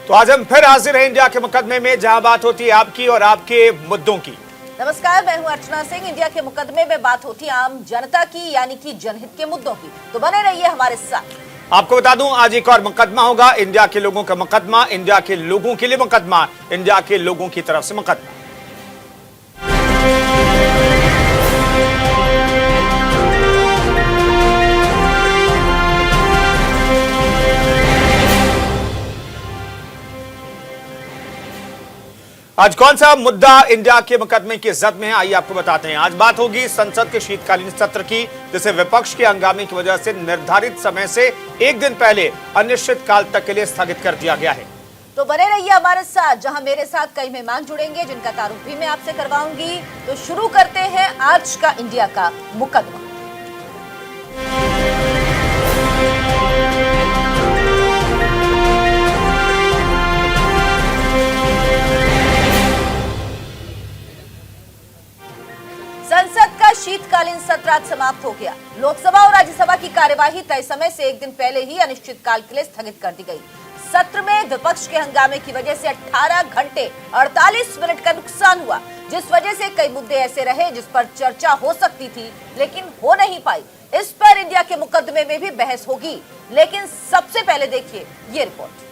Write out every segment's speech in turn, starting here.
तो आज हम फिर हाजिर हैं इंडिया के मुकदमे में, जहां बात होती है आपकी और आपके मुद्दों की। नमस्कार, मैं हूं अर्चना सिंह। इंडिया के मुकदमे में बात होती है आम जनता की, यानी कि जनहित के मुद्दों की। तो बने रहिए हमारे साथ। आपको बता दूं, आज एक और मुकदमा होगा, इंडिया के लोगों का मुकदमा, इंडिया के लोगों के लिए मुकदमा, इंडिया के लोगों की तरफ से मुकदमा। आज कौन सा मुद्दा इंडिया के मुकदमे की जद में है, आइए आपको बताते हैं। आज बात होगी संसद के शीतकालीन सत्र की, जिसे विपक्ष के हंगामे की वजह से निर्धारित समय से एक दिन पहले अनिश्चित काल तक के लिए स्थगित कर दिया गया है। तो बने रहिए हमारे साथ, जहां मेरे साथ कई मेहमान जुड़ेंगे जिनका तारुफ भी मैं आपसे करवाऊंगी। तो शुरू करते हैं आज का इंडिया का मुकदमा। संसद का शीतकालीन सत्र आज समाप्त हो गया। लोकसभा और राज्यसभा की कार्यवाही तय समय से एक दिन पहले ही अनिश्चितकाल के लिए स्थगित कर दी गई। सत्र में विपक्ष के हंगामे की वजह से 18 घंटे 48 मिनट का नुकसान हुआ, जिस वजह से कई मुद्दे ऐसे रहे जिस पर चर्चा हो सकती थी लेकिन हो नहीं पाई। इस पर इंडिया के मुकदमे में भी बहस होगी, लेकिन सबसे पहले देखिए ये रिपोर्ट।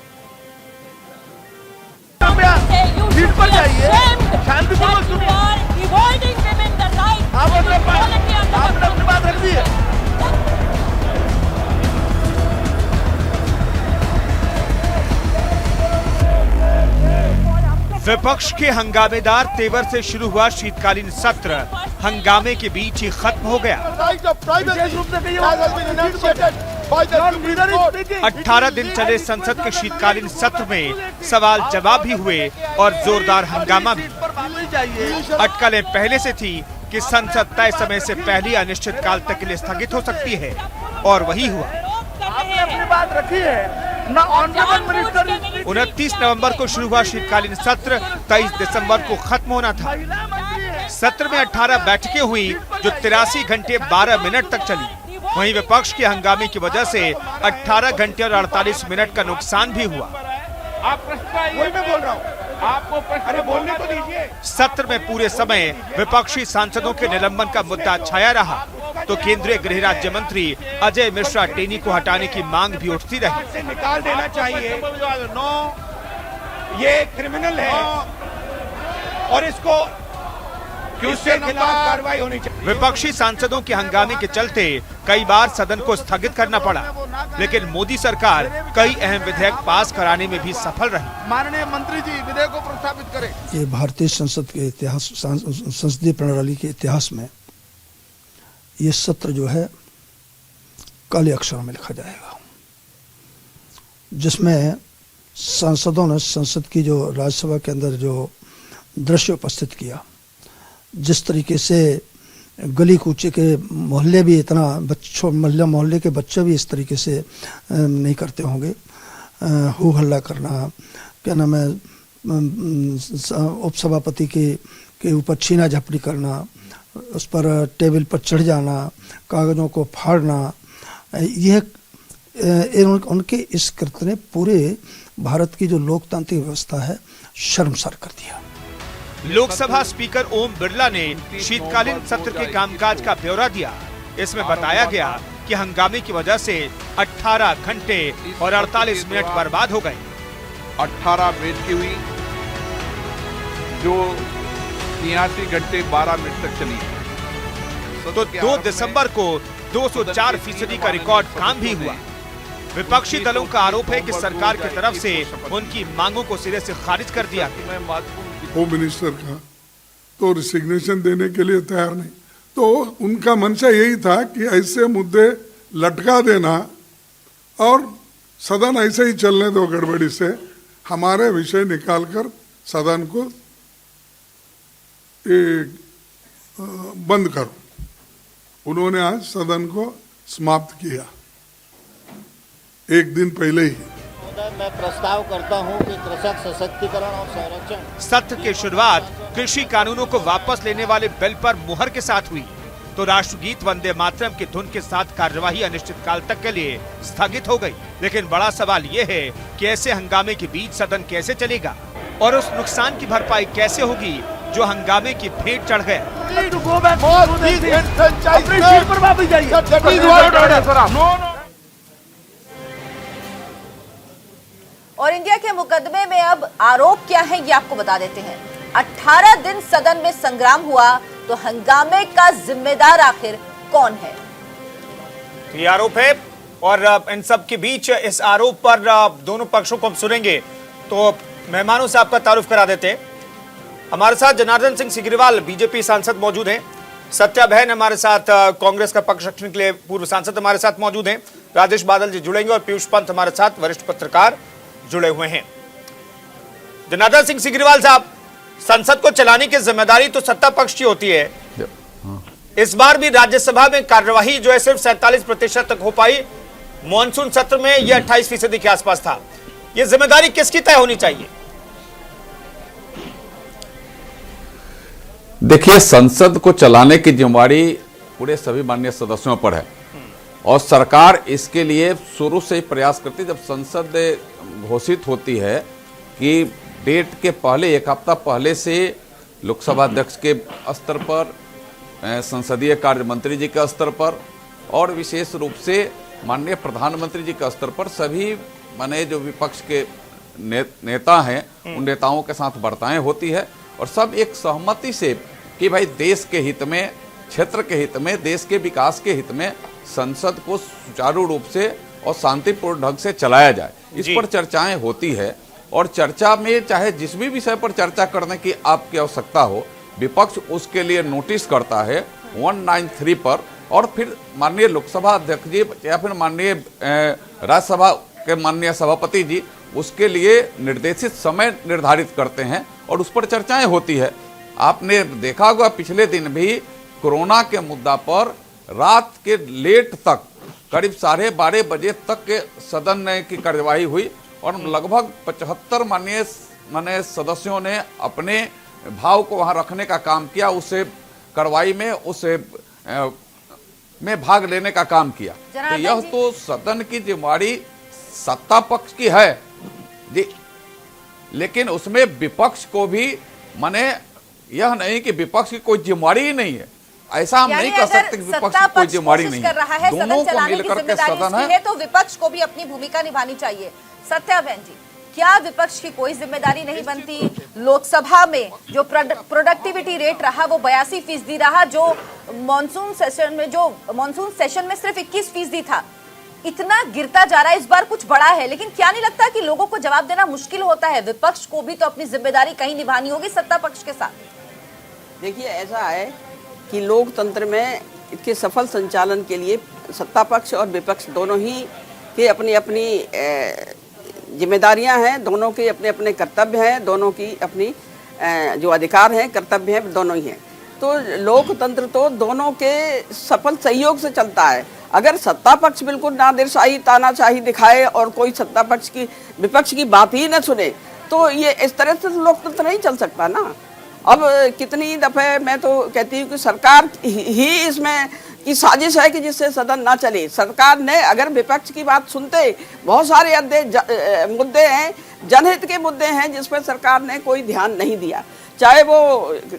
विपक्ष के हंगामेदार तेवर से शुरू हुआ शीतकालीन सत्र हंगामे के बीच ही खत्म हो गया। 18 दिन चले संसद के शीतकालीन सत्र में सवाल जवाब भी हुए और जोरदार हंगामा भी। अटकलें पहले से थी कि संसद तय समय से पहले अनिश्चित काल तक के लिए स्थगित हो सकती है, और वही हुआ। आपने अपनी बात रखी है ना। 29 नवंबर को शुरू हुआ शीतकालीन सत्र 23 दिसंबर को खत्म होना था। सत्र में 18 बैठकें हुई जो 83 घंटे 12 मिनट तक चली। वहीं विपक्ष के हंगामे की वजह से 18 घंटे और 48 मिनट का नुकसान भी हुआ। आप वही मैं बोल रहा हूँ, आपको प्रश्न बोलने को दीजिए। सत्र में पूरे समय विपक्षी सांसदों के निलंबन का मुद्दा छाया रहा, तो केंद्रीय गृह राज्य मंत्री अजय मिश्रा टेनी को हटाने की मांग भी उठती रही। निकाल देना चाहिए, ये क्रिमिनल है और इसको इसके खिलाफ कार्रवाई होनी चाहिए। विपक्षी सांसदों के हंगामे के चलते कई बार सदन को स्थगित करना पड़ा, लेकिन मोदी सरकार कई अहम विधेयक पास कराने में भी सफल रही। माननीय मंत्री जी, विधेयक को प्रस्तावित करें। ये भारतीय संसद के इतिहास, संसदीय प्रणाली के इतिहास में ये सत्र जो है काले अक्षरों में लिखा जाएगा, जिसमें सांसदों ने संसद की जो राज्यसभा के अंदर जो दृश्य उपस्थित किया, जिस तरीके से गली कूचे के मोहल्ले भी इतना मोहल्ले के बच्चे भी इस तरीके से नहीं करते होंगे। हो हल्ला करना, क्या नाम है, उपसभापति के ऊपर छीना झपटी करना, उस पर टेबल पर चढ़ जाना, कागजों को फाड़ना, यह उनके इस कृत्य ने पूरे भारत की जो लोकतांत्रिक व्यवस्था है शर्मसार कर दिया। लोकसभा स्पीकर ओम बिरला ने शीतकालीन सत्र के कामकाज का ब्यौरा दिया। इसमें बताया गया कि हंगामे की वजह से 18 घंटे और 48 मिनट बर्बाद हो गए। 18 बैठकें हुई जो 83 घंटे 12 मिनट तक चली। तो 2 दिसंबर को 204% का रिकॉर्ड काम भी हुआ। विपक्षी दलों का आरोप है कि सरकार की तरफ से उनकी मांगों को सिरे से खारिज कर दिया गया। होम मिनिस्टर का तो रिसिग्नेशन देने के लिए तैयार नहीं, तो उनका मंशा यही था कि ऐसे मुद्दे लटका देना और सदन ऐसे ही चलने दो गड़बड़ी से, हमारे विषय निकालकर सदन को बंद करो। उन्होंने आज सदन को समाप्त किया एक दिन पहले ही। मैं प्रस्ताव करता हूं कि कृषक सशक्तिकरण और संरक्षण। सत्र की शुरुआत कृषि कानूनों को वापस लेने वाले बिल पर मुहर के साथ हुई। तो राष्ट्रगीत वंदे मातरम की धुन के साथ कार्यवाही अनिश्चितकाल तक के लिए स्थगित हो गई। लेकिन बड़ा सवाल ये है कि ऐसे हंगामे के बीच सदन कैसे चलेगा और उस नुकसान की भरपाई कैसे होगी जो हंगामे की भेंट चढ़ गया। और इंडिया के मुकदमे में अब आरोप क्या है ये आपको बता देते हैं। 18 दिन सदन में संग्राम हुआ तो हंगामे का जिम्मेदार आखिर कौन है? ये आरोप है और इन सब के बीच इस आरोप पर दोनों पक्षों को हम सुनेंगे। तो मेहमानों से आपका तारुफ करा देते हैं। हमारे साथ जनार्दन सिंह सिग्रीवाल बीजेपी सांसद मौजूद हैं। सत्या बहन हमारे साथ कांग्रेस का पक्ष रखने के लिए पूर्व सांसद हमारे साथ मौजूद हैं। राजेश बादल जी जुड़ेंगे और पीयूष पंत हमारे साथ वरिष्ठ पत्रकार जुड़े हुए हैं। जनार्दन सिंह सिग्रीवाल साहब, संसद को चलाने की जिम्मेदारी तो सत्ता पक्ष की होती है। इस बार भी राज्यसभा में कार्यवाही जो है सिर्फ 47% तक हो पाई। मॉनसून सत्र में यह 28% के आसपास था। यह जिम्मेदारी किसकी तय होनी चाहिए? देखिए, संसद को चलाने की जिम्मेदारी पूरे सभी माननीय सदस्यों पर है और सरकार इसके लिए शुरू से ही प्रयास करती है। जब संसद घोषित होती है कि डेट के पहले एक हफ्ता पहले से लोकसभा अध्यक्ष के स्तर पर, संसदीय कार्य मंत्री जी के स्तर पर और विशेष रूप से माननीय प्रधानमंत्री जी के स्तर पर सभी माने जो विपक्ष के नेता हैं उन नेताओं के साथ वार्ताएं होती है और सब एक सहमति से कि भाई देश के हित में, क्षेत्र के हित में, देश के विकास के हित में संसद को सुचारू रूप से और शांतिपूर्ण ढंग से चलाया जाए। इस पर चर्चाएं होती है और चर्चा में चाहे जिस भी विषय पर चर्चा करने की आपकी आवश्यकता हो, विपक्ष उसके लिए नोटिस करता है 193 पर और फिर माननीय लोकसभा अध्यक्ष जी या फिर माननीय राज्यसभा के माननीय सभापति जी उसके लिए निर्देशित समय निर्धारित करते हैं और उस पर चर्चाएं होती है। आपने देखा होगा पिछले दिन भी कोरोना के मुद्दा पर रात के लेट तक करीब 12:30 बजे तक के सदन की कार्यवाही हुई और लगभग 75 माननीय सदस्यों ने अपने भाव को वहां रखने का काम किया, उसे कार्रवाई में में भाग लेने का काम किया। तो यह तो सदन की जिम्मेदारी सत्ता पक्ष की है जी, लेकिन उसमें विपक्ष को भी माने यह नहीं कि विपक्ष की कोई जिम्मेदारी ही नहीं है, ऐसा हम नहीं कह सकते कि विपक्ष की कोई जिम्मेदारी नहीं है। दोनों को मिलकर के सदन है तो विपक्ष को भी अपनी भूमिका निभानी चाहिए। सत्या बहन जी, क्या विपक्ष की कोई जिम्मेदारी नहीं बनती? लोकसभा में जो प्रोडक्टिविटी रेट रहा वो 82% रहा, जो मॉनसून सेशन में सिर्फ 21% था। इतना गिरता जा रहा है, इस बार कुछ बड़ा है, लेकिन क्या नहीं लगता कि लोगों को जवाब देना मुश्किल होता है? विपक्ष को भी तो अपनी जिम्मेदारी कहीं निभानी होगी सत्ता पक्ष के साथ। देखिए, ऐसा है कि लोकतंत्र में इसके सफल संचालन के लिए सत्ता पक्ष और विपक्ष दोनों ही के अपनी अपनी जिम्मेदारियां हैं, दोनों के अपने अपने कर्तव्य हैं, दोनों की अपनी जो अधिकार हैं, कर्तव्य हैं, दोनों ही हैं। तो लोकतंत्र तो दोनों के सफल सहयोग से चलता है। अगर सत्ता पक्ष बिल्कुल नादिरशाही तानाशाही दिखाए और कोई सत्ता पक्ष की विपक्ष की बात ही न सुने तो ये इस तरह से लोकतंत्र नहीं चल सकता ना। अब कितनी दफे मैं तो कहती हूँ कि सरकार ही इसमें की साजिश है कि जिससे सदन ना चले। सरकार ने अगर विपक्ष की बात सुनते, बहुत सारे मुद्दे हैं, जनहित के मुद्दे हैं जिस पर सरकार ने कोई ध्यान नहीं दिया, चाहे वो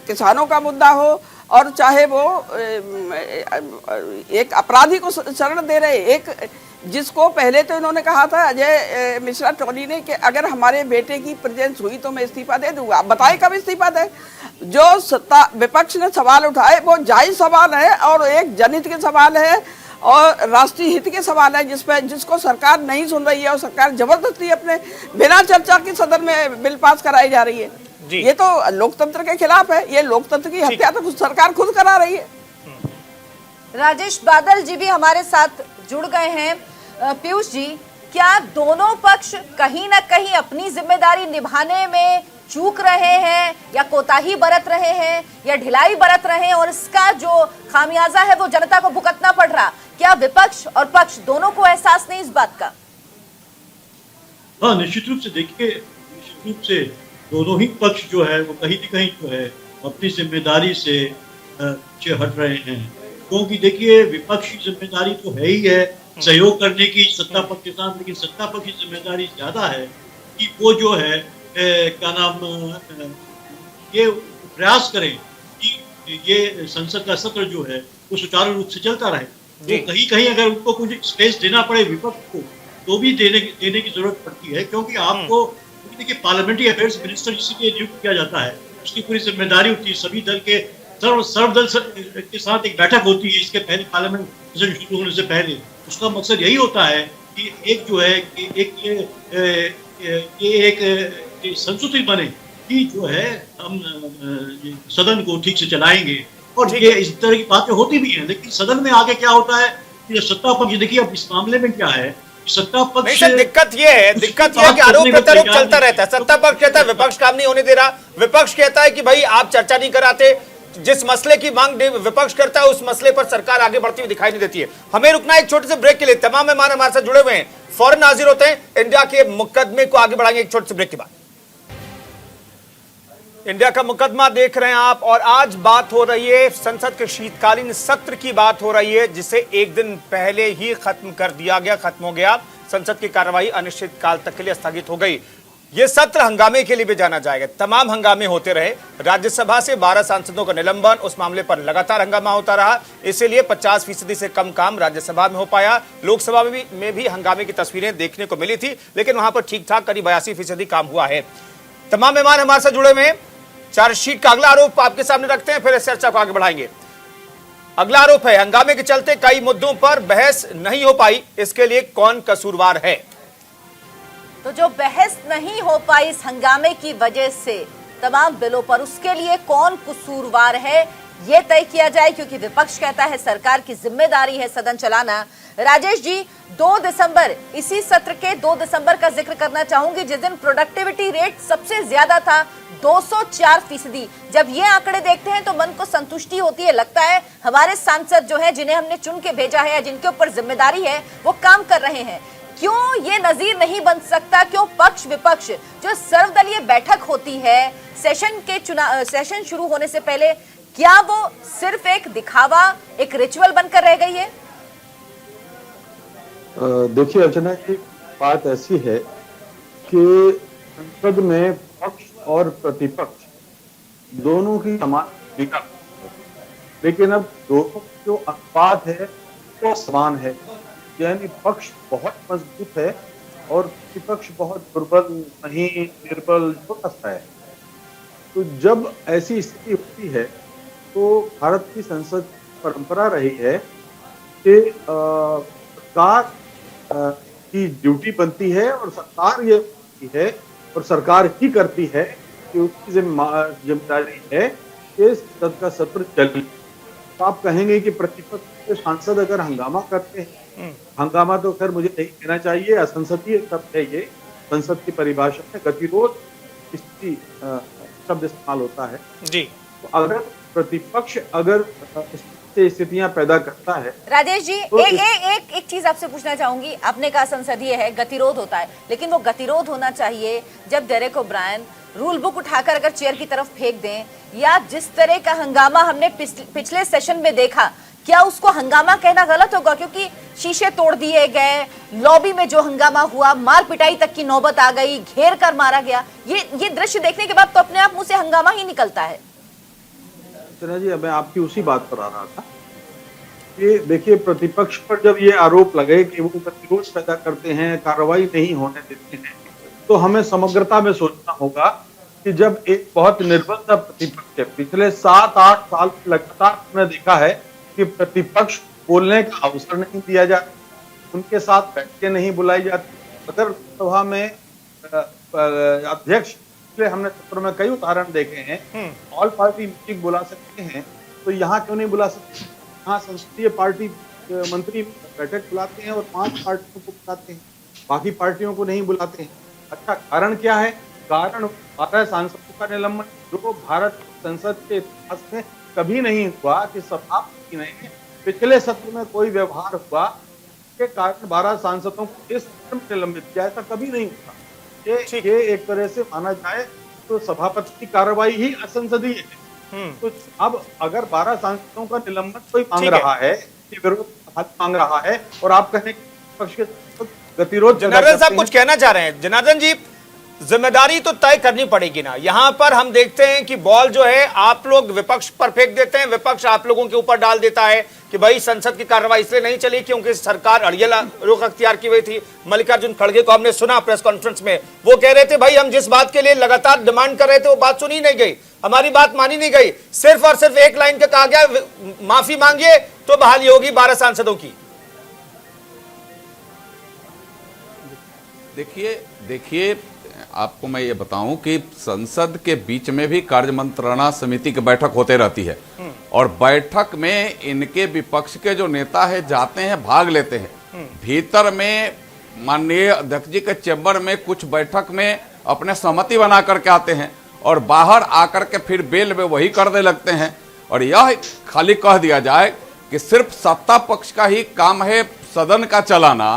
किसानों का मुद्दा हो और चाहे वो एक अपराधी को शरण दे रहे, एक जिसको पहले तो इन्होंने कहा था अजय मिश्रा टोनी ने कि अगर हमारे बेटे की प्रेजेंस हुई तो मैं इस्तीफा दे दूंगा। आप बताएं कब इस्तीफा दे? जो सत्ता विपक्ष ने सवाल उठाए वो जायज सवाल है और एक जनहित के सवाल है और राष्ट्रीय हित के सवाल है जिसको सरकार नहीं सुन रही है और सरकार जबरदस्ती अपने बिना चर्चा के सदन में बिल पास कराई जा रही है। ये तो लोकतंत्र के खिलाफ है, ये लोकतंत्र की हत्या तो सरकार खुद करा रही है। राजेश बादल जी भी हमारे साथ जुड़ गए हैं। पीयूष जी, क्या दोनों पक्ष कहीं ना कहीं अपनी जिम्मेदारी निभाने में चूक रहे हैं या कोताही बरत रहे हैं या ढिलाई बरत रहे हैं और इसका जो खामियाजा है वो जनता को भुगतना पड़ रहा? क्या विपक्ष और पक्ष दोनों को एहसास नहीं इस बात का? हाँ, निश्चित रूप से देखिए, निश्चित रूप से दोनों ही पक्ष जो है वो कहीं न कहीं जो है अपनी जिम्मेदारी से पीछे हट रहे हैं क्योंकि देखिए विपक्ष की जिम्मेदारी तो है ही है सहयोग करने की सत्ता पक्ष के साथ, लेकिन सत्ता पक्ष की जिम्मेदारी ज्यादा है कि वो जो है क्या नाम ये प्रयास करें कि ये संसद का सत्र जो है वो सुचारू रूप से चलता रहे। तो कहीं कहीं अगर उनको कुछ स्पेस देना पड़े विपक्ष को तो भी देने की जरूरत पड़ती है, क्योंकि आपको देखिए पार्लियामेंट्री अफेयर्स मिनिस्टर जिसके नियुक्त किया जाता है उसकी पूरी जिम्मेदारी होती है, सभी दल के सर्वदल के साथ एक बैठक होती है इसके पहले पार्लियामेंट सेशन शुरू होने से पहले। उसका मकसद यही होता है कि एक जो है एक संस्कृति बने कि जो है हम सदन को ठीक से चलाएंगे, और ये इस तरह की बातें होती भी हैं। लेकिन सदन में आगे क्या होता है कि सत्ता पक्ष, देखिए अब इस मामले में क्या है, सत्ता पक्ष दिक्कत ये है कि आरोप प्रत्यारोप चलता रहता है। सत्ता पक्ष कहता है विपक्ष काम नहीं होने दे रहा, विपक्ष कहता है कि भाई आप चर्चा नहीं कराते, जिस मसले की मांग विपक्ष करता है उस मसले पर सरकार आगे बढ़ती हुई दिखाई नहीं देती है। हमें रुकना एक छोटे से ब्रेक के लिए, तमाम मेहमान हमारे साथ जुड़े हुए हैं, फौरन हाजिर होते हैं। इंडिया के मुकदमे को आगे बढ़ाएंगे एक छोटे से ब्रेक के बाद। इंडिया का मुकदमा देख रहे हैं आप, और आज बात हो रही है संसद के शीतकालीन सत्र की बात हो रही है, जिसे एक दिन पहले ही खत्म कर दिया गया, खत्म हो गया। संसद की कार्रवाई अनिश्चित काल तक के लिए स्थगित हो गई। यह सत्र हंगामे के लिए भी जाना जाएगा, तमाम हंगामे होते रहे। राज्यसभा से 12 सांसदों का निलंबन, उस मामले पर लगातार हंगामा होता रहा, इसीलिए 50% से कम काम राज्यसभा में हो पाया। लोकसभा में भी हंगामे की तस्वीरें देखने को मिली थी, लेकिन वहां पर ठीक ठाक करीब 82% काम हुआ है। तमाम मेहमान हमारे साथ जुड़े हुए हैं। चार्जशीट का अगला आरोप आपके सामने रखते हैं, फिर इस चर्चा को आगे बढ़ाएंगे। अगला आरोप है हंगामे के चलते कई मुद्दों पर बहस नहीं हो पाई, इसके लिए कौन कसूरवार है? तो जो बहस नहीं हो पाई इस हंगामे की वजह से तमाम बिलों पर, उसके लिए कौन कसूरवार है ये तय किया जाए, क्योंकि विपक्ष कहता है सरकार की जिम्मेदारी है सदन चलाना। राजेश जी, 2 दिसंबर, इसी सत्र के 2 दिसंबर का जिक्र करना चाहूंगी जिस दिन प्रोडक्टिविटी रेट सबसे ज्यादा था, 204%। जब ये आंकड़े देखते हैं तो मन को संतुष्टि होती है, लगता है हमारे सांसद जो हैं, जिन्हें हमने चुन के भेजा है या जिनके ऊपर जिम्मेदारी है, वो काम कर रहे हैं। क्यों ये नजीर नहीं बन सकता? क्यों पक्ष विपक्ष जो सर्वदलीय बैठक होती है सेशन शुरू होने से पहले, क्या वो सिर्फ एक दिखावा, एक रिचुअल बनकर रह गई है? देखिए अर्चना जी, बात ऐसी है कि संसद में पक्ष और प्रतिपक्ष दोनों की समान भूमिका, लेकिन अब दोनों जो अनुपात है वो समान है, यानी पक्ष बहुत मजबूत है और प्रतिपक्ष बहुत दुर्बल, नहीं निर्बल, छोटा सा है। तो जब ऐसी स्थिति होती है तो भारत की संसद परंपरा रही है कि सरकार की ड्यूटी बनती है और सरकार ये बनती है और सरकार ही करती है कि उसकी जिम्मेदारी है कि संसद का सत्र चले। तो आप कहेंगे कि प्रतिपक्ष के सांसद अगर हंगामा करते हैं, हंगामा तो खैर मुझे नहीं कहना चाहिए, असंसदीय शब्द है ये, संसद की परिभाषा में गतिरोध स्थिति शब्द इस्तेमाल होता है जी। तो अगर प्रतिपक्ष अगर स्थितियां पैदा करता है। राजेश जी, तो एक चीज आपसे पूछना चाहूंगी। आपने कहा संसदीय है, गतिरोध होता है, लेकिन वो गतिरोध होना चाहिए जब डेरेक ओब्रायन रूल बुक उठाकर अगर चेयर की तरफ फेंक दें, या जिस तरह का हंगामा हमने पिछले सेशन में देखा, क्या उसको हंगामा कहना गलत होगा? क्योंकि शीशे तोड़ दिए गए, लॉबी में जो हंगामा हुआ, मार पिटाई तक की नौबत आ गई, घेर कर मारा गया। ये दृश्य देखने के बाद तो अपने आप मुंह से हंगामा ही निकलता है। जी, मैं आपकी उसी बात पर आ रहा था कि देखिए, प्रतिपक्ष पर जब ये आरोप लगे कि वो गतिरोध पैदा करते हैं, कार्रवाई नहीं होने देते हैं, तो हमें समग्रता में सोचना होगा कि जब एक बहुत निर्बल प्रतिपक्ष है, पिछले 7-8 साल लगातार हमने देखा है कि प्रतिपक्ष बोलने का अवसर नहीं दिया जाता, उनके साथ बैठकें नहीं बुलाई जाती। अगर सभा में अध्यक्ष, हमने सत्र में कई उदाहरण देखे हैं, ऑल पार्टी मीटिंग बुला सकते हैं, तो यहाँ क्यों नहीं बुला सकते? यहाँ संसदीय पार्टी मंत्री बैठक बुलाते हैं और 5 पार्टियों को बुलाते हैं, बाकी पार्टियों को नहीं बुलाते हैं। अच्छा, कारण क्या है? कारण 12 सांसदों का निलंबन, जो भारत संसद के इतिहास में कभी नहीं हुआ कि सभापति ने पिछले सत्र में कोई व्यवहार हुआ के कारण 12 सांसदों को इस सत्र में निलंबित किया, ऐसा कभी नहीं हुआ। ये एक तरह से माना जाए तो सभापति की कार्रवाई ही असंसदीय है। तो अब अगर 12 सांसदों का निलंबन कोई मांग रहा है, विरोध मांग रहा है, और आप कहें कि पक्ष के गतिरोध, जनार्दन साहब कुछ कहना चाह रहे हैं? जनार्दन जी, जिम्मेदारी तो तय करनी पड़ेगी ना। यहां पर हम देखते हैं कि बॉल जो है आप लोग विपक्ष पर फेंक देते हैं, विपक्ष आप लोगों के ऊपर डाल देता है कि भाई संसद की कार्रवाई इसलिए नहीं चली क्योंकि सरकार अड़ियल रुख अख्तियार की हुई थी। मल्लिकार्जुन खड़गे को हमने सुना प्रेस कॉन्फ्रेंस में, वो कह रहे थे भाई हम जिस बात के लिए लगातार डिमांड कर रहे थे वो बात सुनी नहीं गई, हमारी बात मानी नहीं गई। सिर्फ और सिर्फ एक लाइन का कहा गया, माफी मांगिए तो बहाली होगी 12 सांसदों की। देखिए आपको मैं ये बताऊं कि संसद के बीच में भी कार्य मंत्रणा समिति की बैठक होते रहती है, और बैठक में इनके विपक्ष के जो नेता है जाते हैं, भाग लेते हैं। भीतर में माननीय अध्यक्ष जी के चैम्बर में कुछ बैठक में अपने सहमति बना करके आते हैं, और बाहर आकर के फिर बेल में वही करने लगते हैं। और यह खाली कह दिया जाए कि सिर्फ सत्ता पक्ष का ही काम है सदन का चलाना,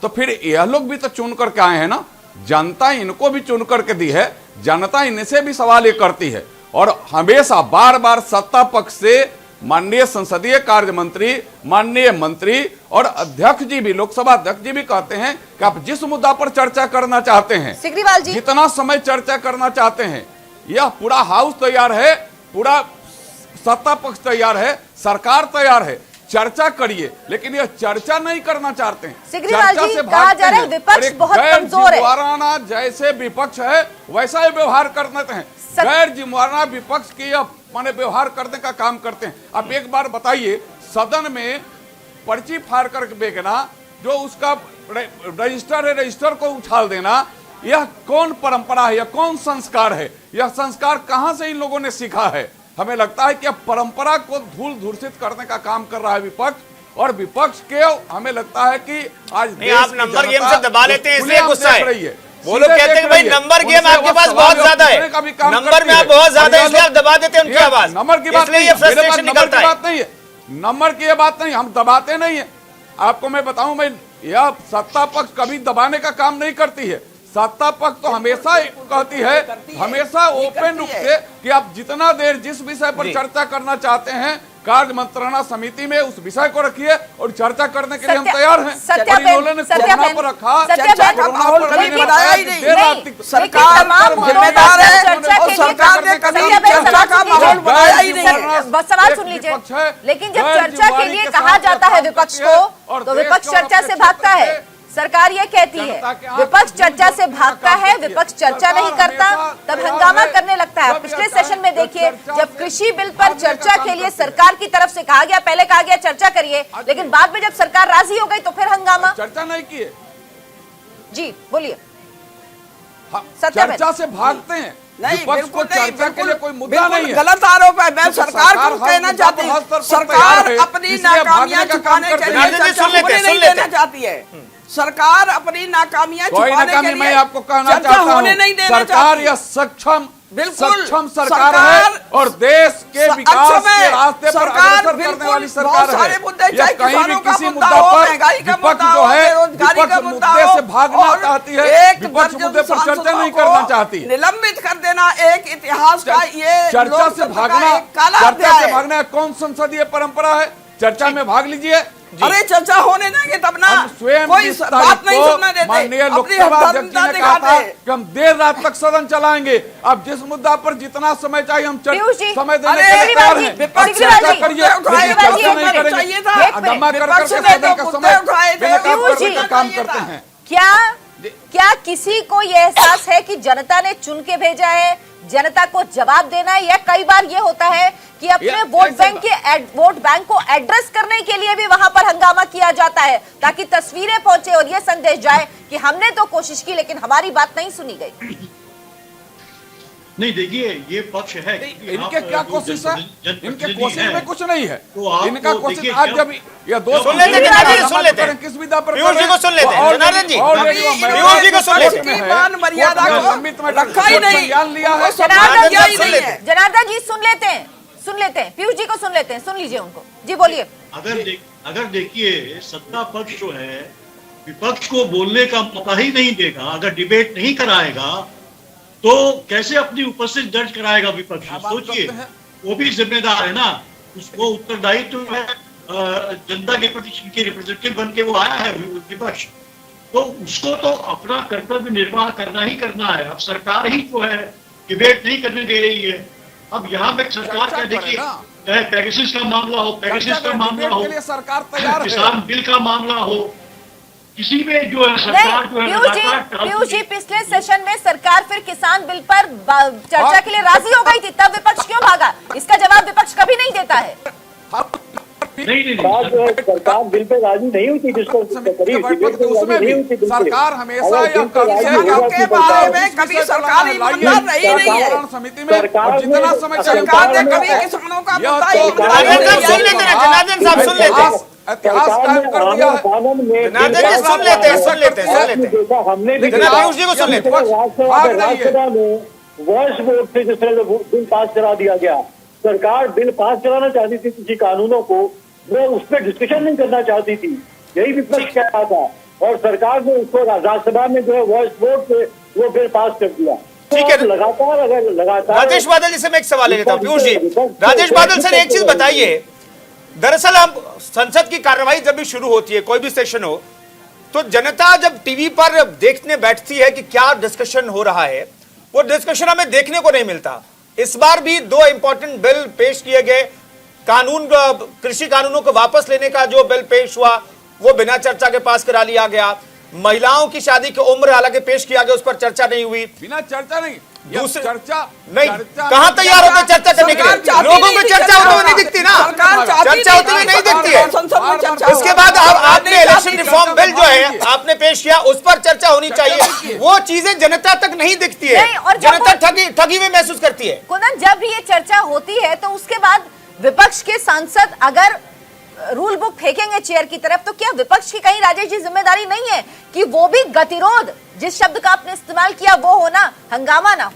तो फिर यह लोग भी तो चुन करके आए हैं ना, जनता इनको भी चुन करके दी है, जनता इनसे भी सवाल ये करती है। और हमेशा बार बार सत्ता पक्ष से माननीय संसदीय कार्य मंत्री, माननीय मंत्री और अध्यक्ष जी भी, लोकसभा अध्यक्ष जी भी कहते हैं कि आप जिस मुद्दा पर चर्चा करना चाहते हैं, सिग्रीवाल जी, जितना समय चर्चा करना चाहते हैं, यह पूरा हाउस तैयार है, पूरा सत्ता पक्ष तैयार है, सरकार तैयार है, चर्चा करिए। लेकिन यह चर्चा नहीं करना चाहते हैं, सिग्रीवाल चर्चा जी, से कहा जा रहा है विपक्ष बहुत कमजोर है। जिम्मेवाराना जैसे विपक्ष है वैसा ही व्यवहार करते हैं, गैर जिम्मेवाराना विपक्ष की माने व्यवहार करने का काम करते हैं। आप एक बार बताइए, सदन में पर्ची फाड़ करके बेचना, जो उसका रजिस्टर है रजिस्टर को उछाल देना, यह कौन परंपरा है, यह कौन संस्कार है? यह संस्कार कहां से इन लोगों ने सीखा है? हमें लगता है कि अब परंपरा को धूल धूर्षित करने का काम कर रहा है विपक्ष, और विपक्ष के हमें लगता है कि आज नहीं, आप नंबर गेम से दबा लेते हैं इसलिए गुस्सा है। वो लोग सीधे कहते हैं कि भाई नंबर गेम आपके पास बहुत ज्यादा है, नंबर में आप बहुत ज्यादा है इसलिए आप दबा देते हैं उनकी आवाज। नंबर की बात इसलिए ये फ्रस्ट्रेशन निकलता है। बात नहीं है, नंबर की ये बात नहीं, हम दबाते नहीं है। आपको मैं बताऊं, मैं यह सत्ता पक्ष कभी दबाने का काम नहीं करती है। सत्ता पक्ष तो हमेशा कहती है, हमेशा ओपन रूप से कि आप जितना देर जिस विषय पर चर्चा करना चाहते हैं कार्य मंत्रणा समिति में उस विषय को रखिए, और चर्चा करने के लिए हम तैयार हैं। और इन्होंने कोरोना पर रखा, चर्चा का माहौल कभी बनाया ही नहीं। सरकार जिम्मेदार है और सरकार ने कभी चर्चा का माहौल बनाया ही नहीं। बस सवाल सुन लीजिए, लेकिन जब चर्चा के लिए कहा जाता है विपक्ष को, तो विपक्ष चर्चा से भागता है। सरकार ये कहती है विपक्ष चर्चा से भागता है, विपक्ष चर्चा नहीं करता, तब हंगामा करने लगता है। पिछले सेशन में देखिए, जब कृषि बिल पर चर्चा के लिए सरकार की तरफ से कहा गया, पहले कहा गया चर्चा करिए, लेकिन बाद में जब सरकार राजी हो गई तो फिर हंगामा। चर्चा नहीं की है जी, बोलिए। चर्चा से भागते हैं, विपक्ष को चर्चा के लिए कोई मुद्दा नहीं है। गलत आरोप है। मैं सरकार को कहना चाहती हूँ, सरकार अपनी नाकामियां छुपाने के लिए चर्चा होने नहीं देना चाहती है। सरकार अपनी नाकामियां छुपाने के लिए आपको कहना चाहता हूं, सरकार यह सक्षम सरकार है और देश के विकास के रास्ते पर अग्रसर करने वाली सरकार है। यह कहीं भी किसी मुद्दा पर विपक्ष जो है, विपक्ष मुद्दे से भागना चाहती है, विपक्ष मुद्दे पर चर्चा नहीं करना चाहती। निलंबित कर देना एक इतिहास का ये चर्चा से भागना कौन संसदीय परंपरा है? चर्चा में भाग लीजिए। अरे चर्चा होने देंगे तब ना, कोई बात नहीं सुनने देते। माननीय लोकसभा अध्यक्ष जी ने कहा था कि हम देर रात तक सदन चलाएंगे। अब जिस मुद्दा पर जितना समय चाहिए हम समय देने के लिए तैयार हैं। चर्चा करिए, चर्चा नहीं करेंगे, हंगामा कर सदन का समय बेनकाब करने का काम करते हैं। क्या किसी को यह एहसास है कि जनता ने चुन के भेजा है, जनता को जवाब देना है, या कई बार ये होता है कि अपने वोट बैंक को एड्रेस करने के लिए भी वहां पर हंगामा किया जाता है ताकि तस्वीरें पहुंचे और ये संदेश जाए कि हमने तो कोशिश की लेकिन हमारी बात नहीं सुनी गई? नहीं, देखिए ये पक्ष है, इनके क्या कोशिश है? इनके कोशिश में कुछ नहीं है। इनका कोशिश आज जब ये दो सुन लेते हैं किस विधा पर पीयूष जी को सुन लेते हैं, जनार्दन जी पीयूष जी को सुन लेते हैं। मान मर्यादा को रखा ही नहीं, लिया है। जनार्दन जी सुन लेते हैं, पीयूष जी को सुन लेते हैं, सुन लीजिए उनको। जी बोलिए। अगर देखिए सत्ता पक्ष जो है विपक्ष को बोलने का मौका ही नहीं देगा, अगर डिबेट नहीं कराएगा तो कैसे अपनी उपस्थिति दर्ज कराएगा विपक्ष? सोचिए, वो भी जिम्मेदार है ना, उसको उत्तरदायित्व है जनता के प्रति, जिनके रिप्रेजेंटेटिव बन के वो आया है विपक्ष, तो उसको तो अपना कर्तव्य निर्वाह करना ही करना है। अब सरकार ही जो है डिबेट नहीं करने दे रही है। अब यहाँ पे सरकार का देखिए, चाहे पैकेजेस का मामला हो, सरकार तैयार है, किसान बिल का मामला हो, किसी में जो है सरकार जो है पीयूष जी, पिछले सेशन में सरकार फिर किसान बिल पर चर्चा के लिए राजी हो गई थी, तब विपक्ष क्यों भागा? इसका जवाब विपक्ष कभी नहीं देता है। नहीं सरकार बिल पे राजी नहीं हुई, जिसको उसमें भी सरकार हमेशा के बारे में कभी सरकार ईमानदार रही नहीं है। समिति में जितना समय सरकार ने कभी किसानों का मुद्दा सुन लेते हैं, जनार्दन साहब सुन लेते हैं, इतिहास कायम कर दिया है। जनार्दन जी सुन लेते हैं, हमने भी पीयूष जी को सुन लेते हैं। राज्यसभा में वॉइस वोट से जिस तरह बिल पास करा दिया गया, सरकार बिल पास कराना चाहती थी किसी कानूनों को, वो उस पर डिस्कशन नहीं करना चाहती थी, यही विपक्ष कह रहा था, और सरकार ने उसको राज्यसभा में जो है वॉइस वोट से वो बिल पास कर दिया। ठीक है, लगातार राजेश बादल जी से मैं एक सवाल ले लेता हूँ। पीयूष जी, राजेश बादल सर एक चीज बताइए, दरअसल हम संसद की कार्रवाई जब भी शुरू होती है, कोई भी सेशन हो, तो जनता जब टीवी पर देखने बैठती है कि क्या डिस्कशन हो रहा है, वो डिस्कशन हमें देखने को नहीं मिलता। इस बार भी 2 इंपॉर्टेंट बिल पेश किए गए, कानून कृषि कानूनों को वापस लेने का जो बिल पेश हुआ वो बिना चर्चा के पास करा लिया गया। महिलाओं की शादी की उम्र हालांकि पेश किया गया, उस पर चर्चा नहीं हुई। बिना चर्चा नहीं, दूसरी चर्चा नहीं, कहां तैयार होते चर्चा करने के लिए? लोगों को चर्चा होते हुए नहीं दिखती ना, चर्चा होती हुई नहीं दिखती है। इसके बाद आपने इलेक्शन रिफॉर्म बिल जो है आपने पेश किया, उस पर चर्चा होनी चाहिए, वो चीजें जनता तक नहीं दिखती है, जनता ठगी हुई महसूस करती है। कुंदन, जब ये चर्चा होती है तो उसके बाद विपक्ष के सांसद अगर रूल बुक फेंकेंगे चेयर की तरफ, तो क्या विपक्ष की कहीं राजेश जी जिम्मेदारी नहीं है कि वो भी गतिरोध, जिस शब्द का आपने इस्तेमाल किया वो हो ना, हंगामा ना हो?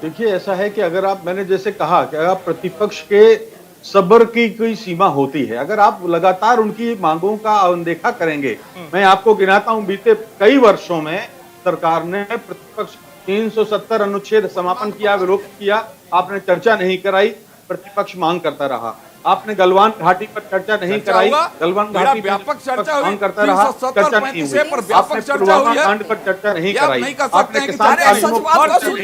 देखिए, ऐसा है कि अगर आप, मैंने जैसे कहा कि अगर प्रतिपक्ष के सब्र की कोई सीमा होती है, अगर आप लगातार उनकी मांगों का अनदेखा करेंगे, मैं आपको गिनाता हूं, बीते कई वर्षों में सरकार ने प्रतिपक्ष 370 अनुच्छेद समापन किया, विरोध किया, आपने चर्चा नहीं कराई, प्रतिपक्ष मांग करता रहा। आपने गलवान घाटी पर चर्चा नहीं कराई, गलवान घाटी व्यापक चर्चा मांग करता रहा, चर्चा नहीं हुई। आपने पुलवामा कांड पर चर्चा नहीं कराई, आपने किसान कानूनों पर सुन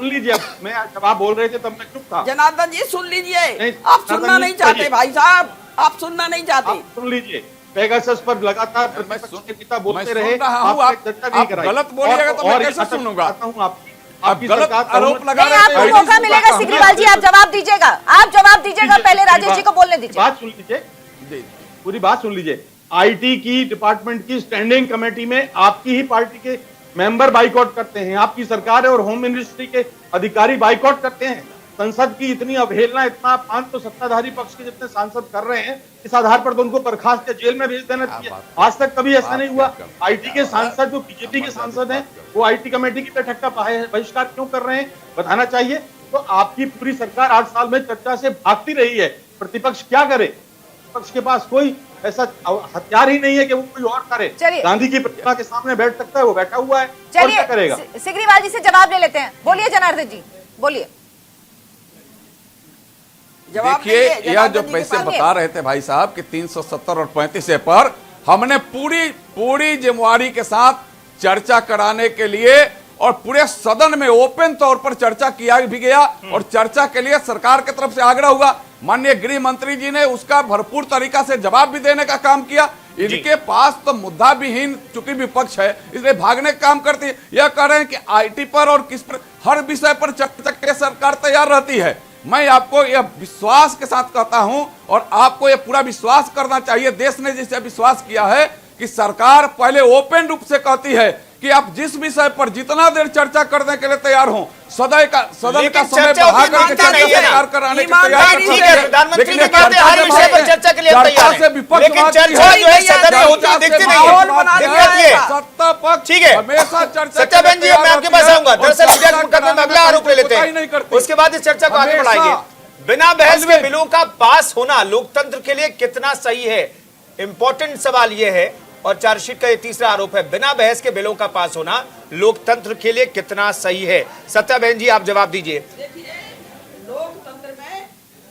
लीजिए, मैं जब आप बोल रहे थे तब मैं चुप था। जनार्दन जी सुन लीजिए, आप सुनना नहीं चाहते भाई साहब, आप सुनना नहीं चाहते। सुन लीजिए, पेगासस पर लगातार प्रतिपक्ष के पिता बोलते रहे, आपने चर्चा नहीं कराई। गलत बोलिएगा तो मैं कैसे सुनूंगा? आप गलत आरोप लगा रहे हैं। आपको मौका मिलेगा सिग्रीवाल जी, आप जवाब दीजिएगा, आप जवाब दीजिएगा, पहले राजेश जी को बोलने दीजिए। बात सुन लीजिए, पूरी बात सुन लीजिए। आईटी की डिपार्टमेंट की स्टैंडिंग कमेटी में आपकी ही पार्टी के मेंबर बाइकआउट करते हैं, आपकी सरकार है और होम मिनिस्ट्री के अधिकारी बाइकआउट करते हैं। संसद की इतनी अवहेलना, इतना अपमान तो सत्ताधारी पक्ष के जितने सांसद कर रहे हैं, इस आधार पर तो उनको बर्खास्त या जेल में भेज देना चाहिए। आज तक कभी ऐसा नहीं हुआ। आईटी के सांसद जो बीजेपी के सांसद हैं, वो आईटी कमेटी की बैठक का बहिष्कार क्यों कर रहे हैं, बताना चाहिए। तो आपकी पूरी सरकार 8 साल में चर्चा से भागती रही है, प्रतिपक्ष क्या करे? विपक्ष के पास कोई ऐसा हथियार ही नहीं है कि वो कोई और करे। गांधी की प्रतिमा के सामने बैठ सकता है, वो बैठा हुआ है, और क्या करेगा? सिग्रीवाल जी से जवाब ले लेते हैं, बोलिए जनार्दन जी, बोलिए। देखिए, यह जो पैसे बता रहे थे भाई साहब कि 370 और 35 पर हमने पूरी जिम्मेवारी के साथ चर्चा कराने के लिए और पूरे सदन में ओपन तौर पर चर्चा किया भी गया और चर्चा के लिए सरकार की तरफ से आग्रह हुआ। माननीय गृह मंत्री जी ने उसका भरपूर तरीका से जवाब भी देने का काम किया। इनके पास तो मुद्दा विहीन, चूंकि विपक्ष है इसलिए भागने का काम करती है। यह कह रहे हैं कि आईटी पर और किस पर, हर विषय पर चर्चा के सरकार तैयार रहती है। मैं आपको यह विश्वास के साथ कहता हूं और आपको यह पूरा विश्वास करना चाहिए, देश ने जिसे विश्वास किया है कि सरकार पहले ओपन रूप से कहती है कि आप जिस विषय पर जितना देर चर्चा करने के लिए तैयार हो, सदन का समय बढ़ा करके चर्चा कराने की तैयारी। ठीक है, प्रधानमंत्री ने कहते हैं हर विषय पर चर्चा के लिए तैयार है, लेकिन चर्चा जो है सदन में होती दिखती नहीं है। सत्ता पक्ष ठीक है, हमेशा चर्चा। सत्याबेन जी, मैं आपके पास आऊंगा। दरअसल विधेयक मुकदमे में अगला आरोप ले लेते हैं, उसके बाद इस चर्चा को आगे बढ़ाएंगे। बिना बहस के बिलों का पास होना लोकतंत्र के लिए कितना सही है? इंपॉर्टेंट सवाल यह है और चार्जशीट का ये तीसरा आरोप है। बिना बहस के बिलों का पास होना लोकतंत्र के लिए कितना सही है? सत्या बहन जी, आप जवाब दीजिए। देखिए, लोकतंत्र में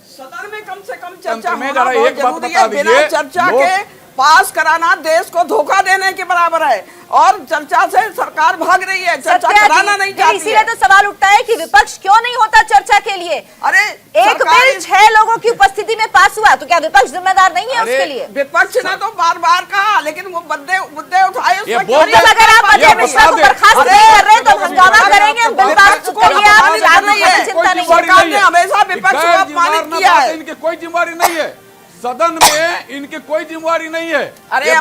सदन में कम से कम चर्चा में होना बहुत एक बात जरूरी बता है। बिना चर्चा के पास कराना देश को धोखा देने के बराबर है, और चर्चा से सरकार भाग रही है, चर्चा कराना नहीं चाहती। इसीलिए तो सवाल उठता है कि विपक्ष क्यों नहीं होता चर्चा के लिए। अरे एक बिल 6 लोगों की उपस्थिति में पास हुआ, तो क्या विपक्ष जिम्मेदार नहीं है उसके लिए? विपक्ष ने तो बार बार कहा, लेकिन वो मुद्दे उठाए। अगर आप अजय मिश्रा को बर्खास्त नहीं कर रहे तो हंगामा करेंगे, हम बिल पास करेंगे, आप चिंता नहीं। सरकार ने हमेशा विपक्ष को अपमानित किया है। इनकी कोई जिम्मेवारी नहीं है, सदन में इनकी कोई जिम्मेवारी नहीं है। अरे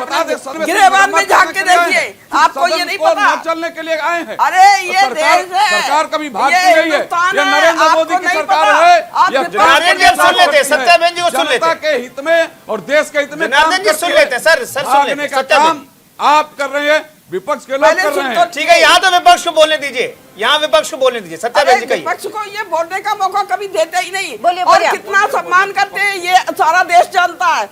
गिरेबान में झांक के देखिए, आपको ये नहीं पता न चलने के लिए आए हैं। अरे ये देश है, सरकार कभी भागती नहीं है, ये नरेंद्र मोदी की सरकार है। जनार्दन जी सुन लेते, सत्या बहन जी को सुन लेते, जनता के हित में और देश के हित में जनार्दन जी सुन लेते। सर सुन लेते, का काम आप कर रहे हैं, विपक्ष के लोग कर रहे हैं। ठीक है, यहाँ तो विपक्ष को बोलने दीजिए, यहाँ विपक्ष को बोलने दीजिए। सत्या बहन जी कहिए। विपक्ष को ये बोलने का मौका कभी देते ही नहीं। बोलिए, और बोलिए। कितना सम्मान करते हैं ये सारा देश जानता है।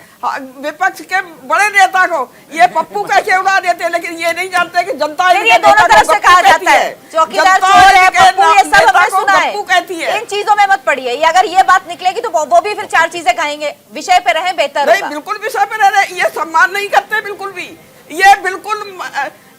विपक्ष के बड़े नेता को ये पप्पू कैसे उड़ा देते हैं, लेकिन ये नहीं जानते कि जनता ये दोनों तरफ से कहा जाता है, चौकीदार चोर है, पप्पू, ये सब हमें सुना है। पप्पू कहती है। इन चीजों में मत पड़िए, ये अगर ये बात निकलेगी तो वो भी फिर 4 चीजें कहेंगे। विषय पे रहें, बेहतर नहीं, होगा। बिल्कुल विषय पे रह रहे, ये सम्मान नहीं करते बिल्कुल भी। ये बिल्कुल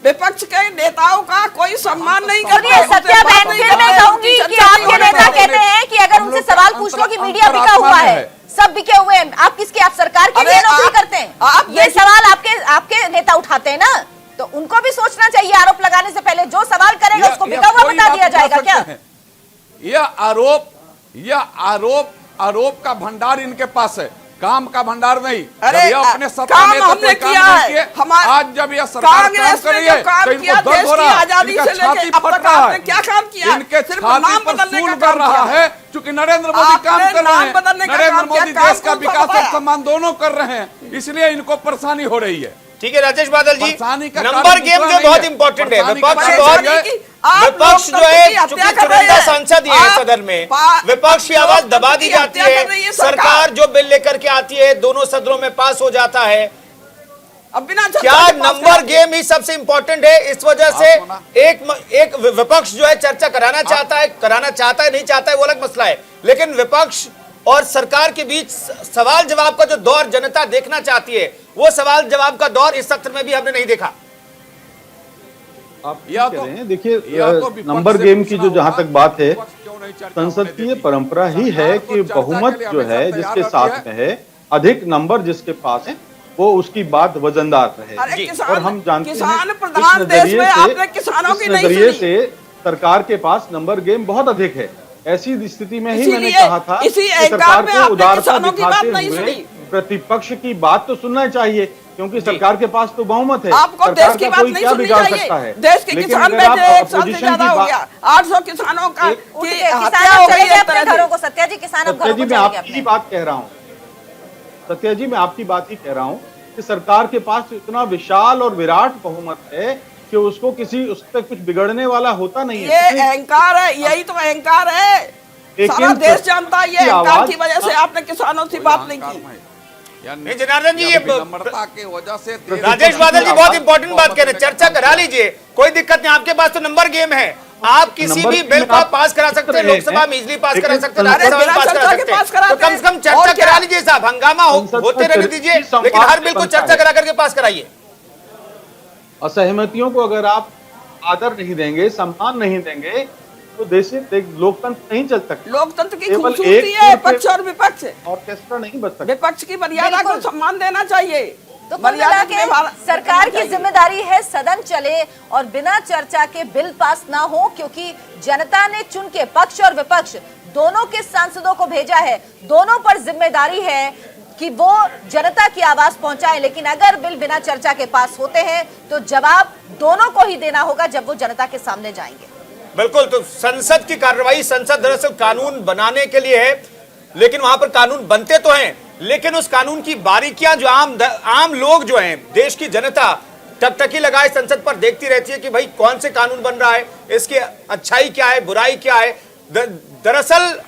विपक्ष के नेताओं का कोई सम्मान नहीं करते। सत्या बहन, फिर मैं कहूंगी कि आपके नेता कहते हैं कि अगर उनसे सवाल पूछ लो कि मीडिया बिका हुआ है, सब बिके हुए हैं, आप किसके, आप सरकार के लिए नौकरी करते हैं? आप ये सवाल आपके नेता उठाते हैं ना, तो उनको भी सोचना चाहिए। आरोप लगाने से पहले जो सवाल करेगा उसको बिका हुआ बता दिया जाएगा क्या? यह आरोप का भंडार इनके पास है, काम का भंडार नहीं। अरे ये अपने सत्ता काम में तो हमने कोई काम किया नहीं है। किए। आज जब यह सरकार काम कर रही है तो इनको दर्द हो रहा है, इनका छाती फट रहा है, क्या काम किया? इनके छाती पर सूल कर रहा है, क्योंकि नरेंद्र मोदी काम कर रहे हैं। नरेंद्र मोदी देश का विकास और सम्मान दोनों कर रहे हैं, इसलिए इनको परेशानी हो रही है। ठीक है राजेश बादल जी, नंबर गेम जो बहुत इंपॉर्टेंट है। विपक्ष जो है, चूंकि चुनिंदा सांसद ही है सदन में, विपक्ष की आवाज दबा दी जाती है। सरकार जो बिल लेकर के आती है दोनों सदनों में पास हो जाता है। अब बिना क्या नंबर गेम ही सबसे इंपॉर्टेंट है? इस वजह से एक विपक्ष जो है चर्चा कराना चाहता है नहीं चाहता है वो अलग मसला है, लेकिन विपक्ष और सरकार के बीच सवाल जवाब का जो दौर जनता देखना चाहती है, वो सवाल जवाब का दौर इस सत्र में भी हमने नहीं देखा। आप क्या कह रहे हैं? देखिए, नंबर गेम की जो जहां तक बात है, संसद की ये परंपरा ही है कि बहुमत जो है जिसके साथ में है, अधिक नंबर जिसके पास है, वो उसकी बात वजनदार रहे। और हम जानते हैं इस नजरिए से सरकार के पास नंबर गेम बहुत अधिक है। ऐसी स्थिति में ही मैंने कहा था कि सरकार को उदारता दिखाते हुए प्रतिपक्ष की बात तो सुनना चाहिए, क्योंकि सरकार के पास तो बहुमत है। आपको देश की बात नहीं सुननी चाहिए। देश के किसान बैठे 1 साल से ज्यादा हो गया, 800 किसानों का हत्या हो गई है घरों को। सत्या जी, किसान सत्या जी, मैं आपकी बात कह रहा हूँ, सत्या जी मैं आपकी बात ही कह रहा हूँ कि सरकार के पास इतना विशाल और विराट बहुमत है कि उसको उस तक कुछ बिगड़ने वाला होता नहीं है। ये अहंकार है, यही तो अहंकार है। सारा देश जानता है, ये अहंकार की वजह से आपने किसानों से बात नहीं की। जनार्दन जी, ये वजह से राजेश बादल जी बहुत इंपॉर्टेंट बात कह रहे हैं, चर्चा करा लीजिए, कोई दिक्कत नहीं। आपके पास तो नंबर गेम है, आप किसी भी बिल को पास करा सकते हैं, लोकसभा में इजीली पास करा सकते हैं, राज्यसभा में पास करा सकते हैं। तो कम से कम चर्चा करा लीजिए साहब, हंगामा होते रहने दीजिए, लेकिन हर बिल को चर्चा करा करके पास कराइए। असहमतियों को अगर आप आदर नहीं देंगे, सम्मान नहीं देंगे, तो देश लोकतंत्र नहीं चल सकता। लोकतंत्र की खूबसूरती है पक्ष और विपक्ष, ऑर्केस्ट्रा नहीं बच सकता। विपक्ष की मर्यादा को सम्मान देना चाहिए। तो सरकार की जिम्मेदारी है सदन चले और बिना चर्चा के बिल पास ना हो, क्योंकि जनता ने चुन के पक्ष और विपक्ष दोनों के सांसदों को भेजा है। दोनों पर जिम्मेदारी है कि वो जनता की आवाज पहुंचाएं, लेकिन अगर बिल बिना चर्चा के पास होते हैं तो जवाब दोनों को ही देना होगा जब वो जनता के सामने जाएंगे। बिल्कुल, तो संसद की कार्रवाई, संसद दरअसल कानून बनाने के लिए है, लेकिन वहां पर कानून बनते तो हैं, लेकिन उस कानून की बारीकियां जो आम लोग जो हैं, देश की जनता टकटकी लगाए संसद पर देखती रहती है कि भाई कौन से कानून बन रहा है, इसकी अच्छाई क्या है, बुराई क्या है। दरअसल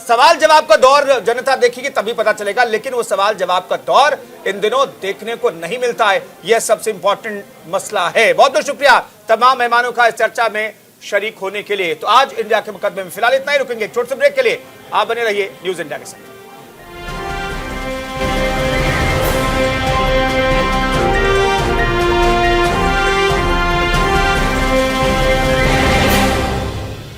सवाल जवाब का दौर जनता देखेगी तभी पता चलेगा, लेकिन वो सवाल जवाब का दौर इन दिनों देखने को नहीं मिलता है। यह सबसे इंपॉर्टेंट मसला है। बहुत बहुत शुक्रिया तमाम मेहमानों का इस चर्चा में शरीक होने के लिए। तो आज इंडिया के मुकदमे में फिलहाल इतना ही, रुकेंगे एक छोटे से ब्रेक के लिए। आप बने रहिए न्यूज इंडिया के साथ।